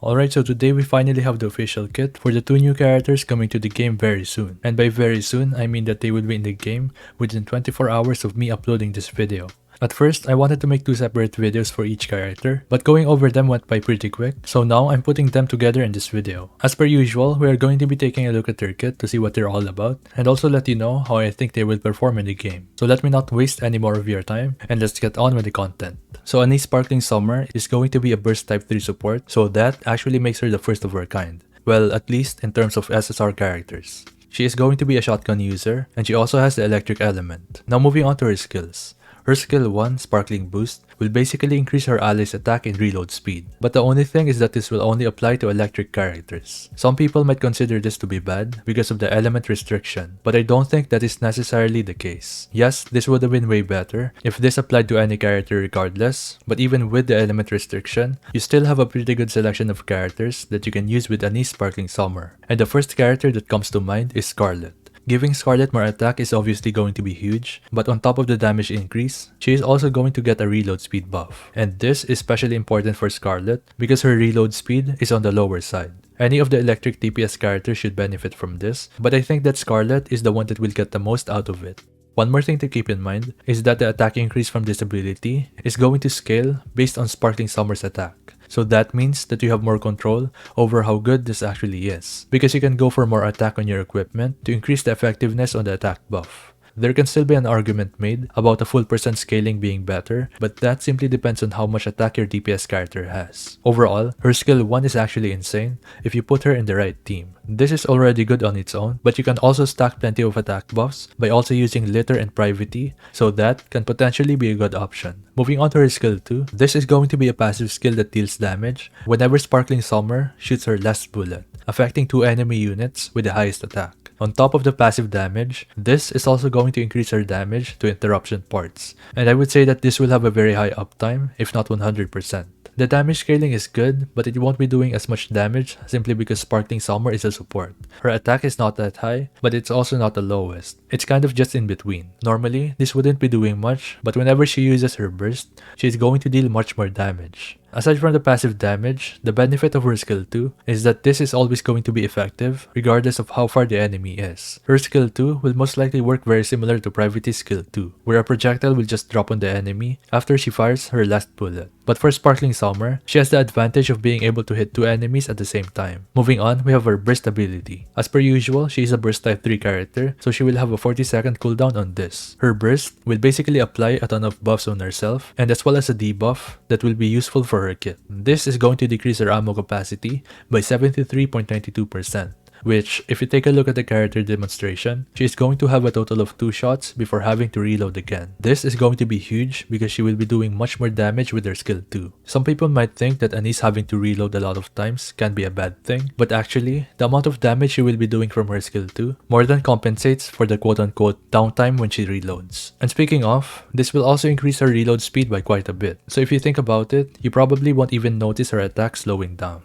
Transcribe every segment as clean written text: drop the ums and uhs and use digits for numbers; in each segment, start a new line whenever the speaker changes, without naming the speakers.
Alright, so today we finally have the official kit for the two new characters coming to the game very soon. And by very soon, I mean that they will be in the game within 24 hours of me uploading this video. At first, I wanted to make two separate videos for each character, but going over them went by pretty quick, so now I'm putting them together in this video. As per usual, we are going to be taking a look at their kit to see what they're all about, and also let you know how I think they will perform in the game. So let me not waste any more of your time, and let's get on with the content. So Anise Sparkling Summer is going to be a Burst Type 3 support, so that actually makes her the first of her kind. Well, at least in terms of SSR characters. She is going to be a shotgun user, and she also has the electric element. Now moving on to her skills. Her skill 1, Sparkling Boost, will basically increase her ally's attack and reload speed. But the only thing is that this will only apply to electric characters. Some people might consider this to be bad because of the element restriction, but I don't think that is necessarily the case. Yes, this would have been way better if this applied to any character regardless, but even with the element restriction, you still have a pretty good selection of characters that you can use with Anise Sparkling Summer. And the first character that comes to mind is Scarlet. Giving Scarlet more attack is obviously going to be huge, but on top of the damage increase, she is also going to get a reload speed buff. And this is especially important for Scarlet because her reload speed is on the lower side. Any of the electric DPS characters should benefit from this, but I think that Scarlet is the one that will get the most out of it. One more thing to keep in mind is that the attack increase from this ability is going to scale based on Sparkling Summer's attack. So that means that you have more control over how good this actually is, because you can go for more attack on your equipment to increase the effectiveness on the attack buff. There can still be an argument made about a full percent scaling being better, but that simply depends on how much attack your DPS character has. Overall, her skill 1 is actually insane if you put her in the right team. This is already good on its own, but you can also stack plenty of attack buffs by also using Litter and Privity, so that can potentially be a good option. Moving on to her skill 2, this is going to be a passive skill that deals damage whenever Sparkling Summer shoots her last bullet, affecting 2 enemy units with the highest attack. On top of the passive damage, this is also going to increase her damage to interruption parts, and I would say that this will have a very high uptime, if not 100%. The damage scaling is good, but it won't be doing as much damage simply because Sparkling Summer is a support. Her attack is not that high, but it's also not the lowest. It's kind of just in between. Normally, this wouldn't be doing much, but whenever she uses her burst, she is going to deal much more damage. Aside from the passive damage, the benefit of her skill 2 is that this is always going to be effective regardless of how far the enemy is. Her skill 2 will most likely work very similar to Privity's skill 2, where a projectile will just drop on the enemy after she fires her last bullet. But for Sparkling Summer, she has the advantage of being able to hit 2 enemies at the same time. Moving on, we have her burst ability. As per usual, she is a burst type 3 character, so she will have a 40-second cooldown on this. Her burst will basically apply a ton of buffs on herself, and as well as a debuff that will be useful for her kit. This is going to decrease her ammo capacity by 73.92%. Which, if you take a look at the character demonstration, she is going to have a total of 2 shots before having to reload again. This is going to be huge because she will be doing much more damage with her skill 2. Some people might think that Anise having to reload a lot of times can be a bad thing, but actually, the amount of damage she will be doing from her skill 2 more than compensates for the quote-unquote downtime when she reloads. And speaking of, this will also increase her reload speed by quite a bit. So if you think about it, you probably won't even notice her attack slowing down.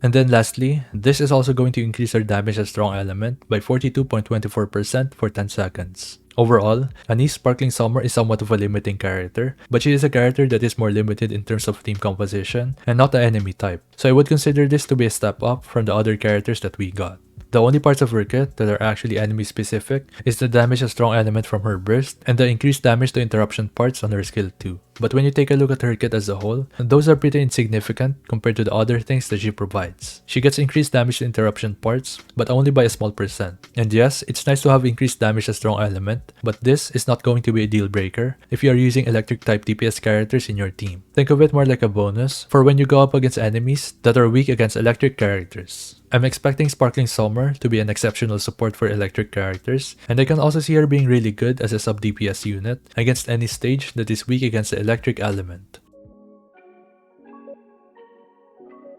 And then lastly, this is also going to increase her damage as strong element by 42.24% for 10 seconds. Overall, Anise Sparkling Summer is somewhat of a limiting character, but she is a character that is more limited in terms of team composition and not the enemy type. So I would consider this to be a step up from the other characters that we got. The only parts of her kit that are actually enemy specific is the damage as strong element from her burst and the increased damage to interruption parts on her skill 2. But when you take a look at her kit as a whole, those are pretty insignificant compared to the other things that she provides. She gets increased damage to interruption parts, but only by a small percent. And yes, it's nice to have increased damage as strong element, but this is not going to be a deal breaker if you are using electric type DPS characters in your team. Think of it more like a bonus for when you go up against enemies that are weak against electric characters. I'm expecting Sparkling Summer to be an exceptional support for electric characters, and I can also see her being really good as a sub DPS unit against any stage that is weak against the electric element.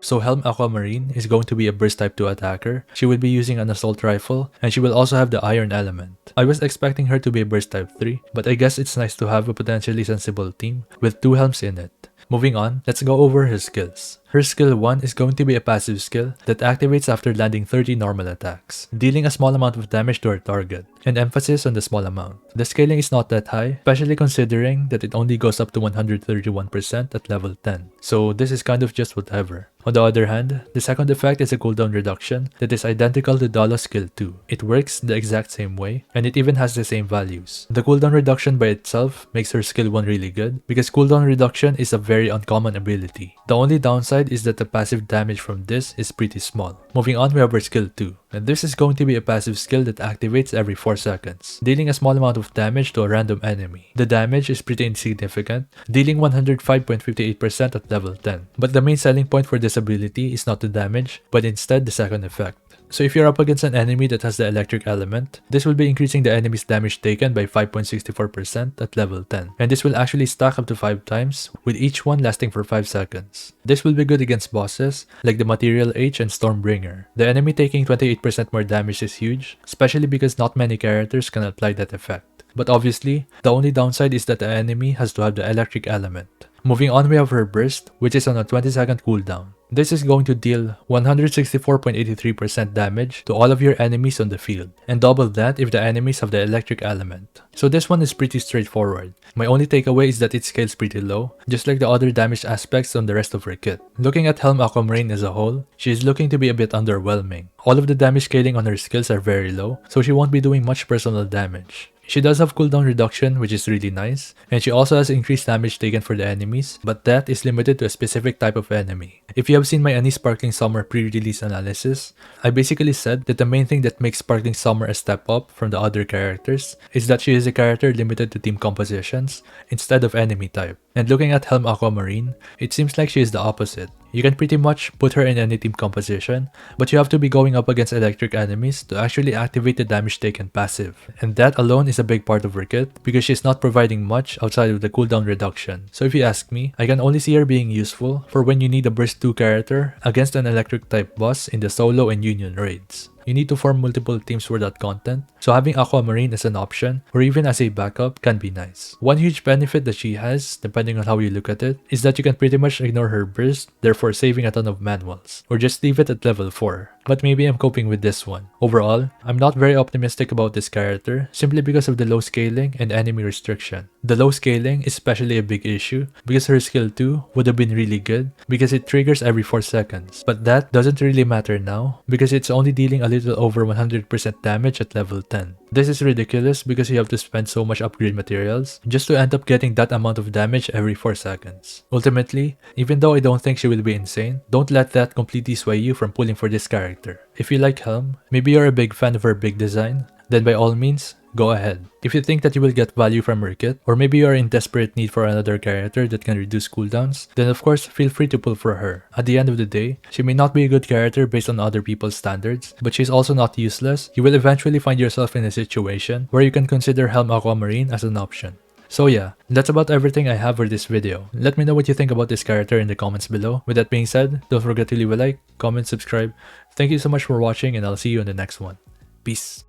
So Helm Aquamarine is going to be a burst type 2 attacker. She will be using an assault rifle, and she will also have the iron element. I was expecting her to be a burst type 3, but I guess it's nice to have a potentially sensible team with 2 Helms in it. Moving on, let's go over her skills. Her skill 1 is going to be a passive skill that activates after landing 30 normal attacks, dealing a small amount of damage to her target, and emphasis on the small amount. The scaling is not that high, especially considering that it only goes up to 131% at level 10, so this is kind of just whatever. On the other hand, the second effect is a cooldown reduction that is identical to Dala's skill 2. It works the exact same way, and it even has the same values. The cooldown reduction by itself makes her skill 1 really good, because cooldown reduction is a very uncommon ability. The only downside is that the passive damage from this is pretty small. Moving on, we have her skill 2, and this is going to be a passive skill that activates every 4 seconds, dealing a small amount of damage to a random enemy. The damage is pretty insignificant, dealing 105.58% at level 10. But the main selling point for this ability is not the damage, but instead the second effect. So if you're up against an enemy that has the electric element, this will be increasing the enemy's damage taken by 5.64% at level 10. And this will actually stack up to 5 times, with each one lasting for 5 seconds. This will be good against bosses like the Material H and Stormbringer. The enemy taking 28% more damage is huge, especially because not many characters can apply that effect. But obviously, the only downside is that the enemy has to have the electric element. Moving on, we have her burst, which is on a 20-second cooldown. This is going to deal 164.83% damage to all of your enemies on the field, and double that if the enemies have the electric element. So this one is pretty straightforward. My only takeaway is that it scales pretty low, just like the other damage aspects on the rest of her kit. Looking at Helm Aquamarine as a whole, she is looking to be a bit underwhelming. All of the damage scaling on her skills are very low, so she won't be doing much personal damage. She does have cooldown reduction, which is really nice, and she also has increased damage taken for the enemies, but that is limited to a specific type of enemy. If you have seen my Annie Sparkling Summer pre-release analysis, I basically said that the main thing that makes Sparkling Summer a step up from the other characters is that she is a character limited to team compositions instead of enemy type. And looking at Helm Aquamarine, it seems like she is the opposite. You can pretty much put her in any team composition, but you have to be going up against electric enemies to actually activate the damage taken passive. And that alone is a big part of her kit, because she's not providing much outside of the cooldown reduction. So if you ask me, I can only see her being useful for when you need a burst 2 character against an electric type boss in the solo and union raids. You need to form multiple teams for that content, so having Aquamarine as an option, or even as a backup, can be nice. One huge benefit that she has, depending on how you look at it, is that you can pretty much ignore her burst, therefore saving a ton of manuals, or just leave it at level 4. But maybe I'm coping with this one. Overall, I'm not very optimistic about this character, simply because of the low scaling and enemy restriction. The low scaling is especially a big issue, because her skill 2 would have been really good, because it triggers every 4 seconds. But that doesn't really matter now, because it's only dealing a little over 100% damage at level 10. This is ridiculous because you have to spend so much upgrade materials just to end up getting that amount of damage every 4 seconds. Ultimately, even though I don't think she will be insane, don't let that completely sway you from pulling for this character. If you like Helm, maybe you're a big fan of her big design, then by all means, go ahead. If you think that you will get value from her kit, or maybe you are in desperate need for another character that can reduce cooldowns, then of course feel free to pull for her. At the end of the day, she may not be a good character based on other people's standards, but she's also not useless. You will eventually find yourself in a situation where you can consider Helm Aquamarine as an option. So yeah, that's about everything I have for this video. Let me know what you think about this character in the comments below. With that being said, don't forget to leave a like, comment, subscribe. Thank you so much for watching, and I'll see you in the next one. Peace.